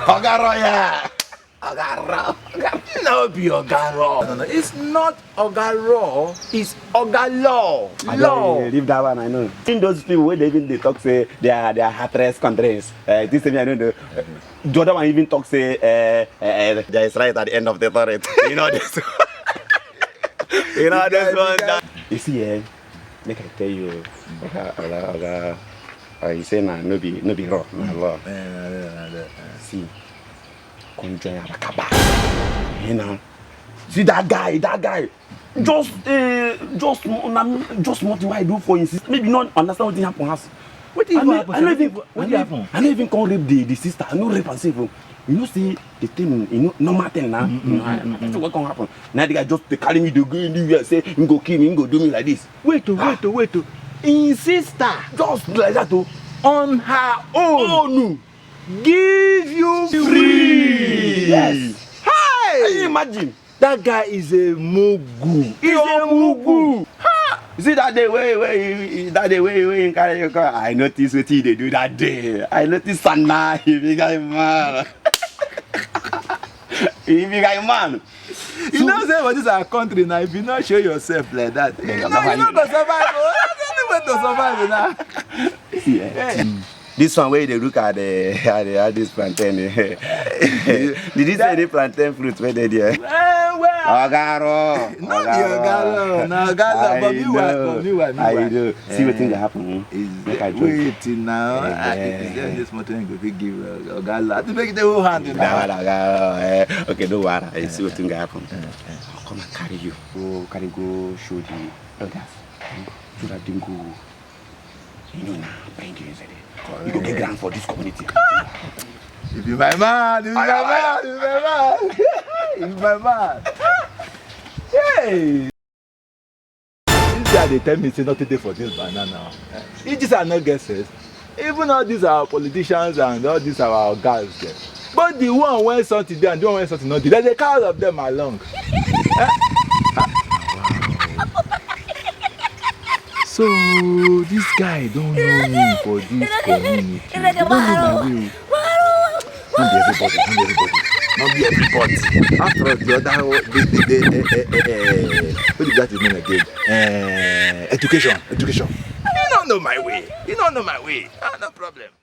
Ogaro, yeah. Ogaro. No, be Ogaro. No, it's not Ogaro, it's Ogalo. Law. Leave that one, I know. In those people where they talk say they are heartless countries. This time I don't know. The other one even talk say there is right at the end of the turret. You know this. You know this one. You see, make I tell you, Oga, you say nah, no be wrong, law. See, conjoin Abakaba. You know, see that guy. Just what do I do for insist? Maybe not understand what happened. What did happen? I don't even come rape the sister. I no rape and save him. You know, see the thing, you know, normal thing now. That's what can happen. Now the guy just they carry me to go in the US, say him go kill me, him go do me like this. Wait. In sister, Just like that too. on her own. Oh no. Give you free. Yes. Hey! Can you imagine? That guy is a mugu. He's a mugu. You see that day where you carry your car. I noticed what he they do that day. I noticed Sana, he became man. He became man. You know, say what is our country now. If you not show yourself like that, you're not gonna survive. You're not to survive now. Yeah. This one where they look at this plantain. Did you say the plantain fruit where they there? Well, Ogaro. not the Ogaro. No, Ogaro. But meanwhile. I do. See what thing happen. Make I join. Waiting now. This motor ain't gonna give Ogaro. I think make the whole hand in there. Ogaro. Okay, don't worry. I see what thing happen. I'll come and carry you. Go show the elders. So that they go. You know now, bring you inside. You go get grant for this community. If you my man, if my man. Hey! This guy they tell me say not today for this banana. It just are not guesses. Even all these are politicians and all these are our guys there. But the one went something there and the one went something not there. There's a crowd of them along. So this guy don't know me for this community. He don't know my will. Not be everybody. After all, the other, what is that his name again? Education. You don't know my way. No problem.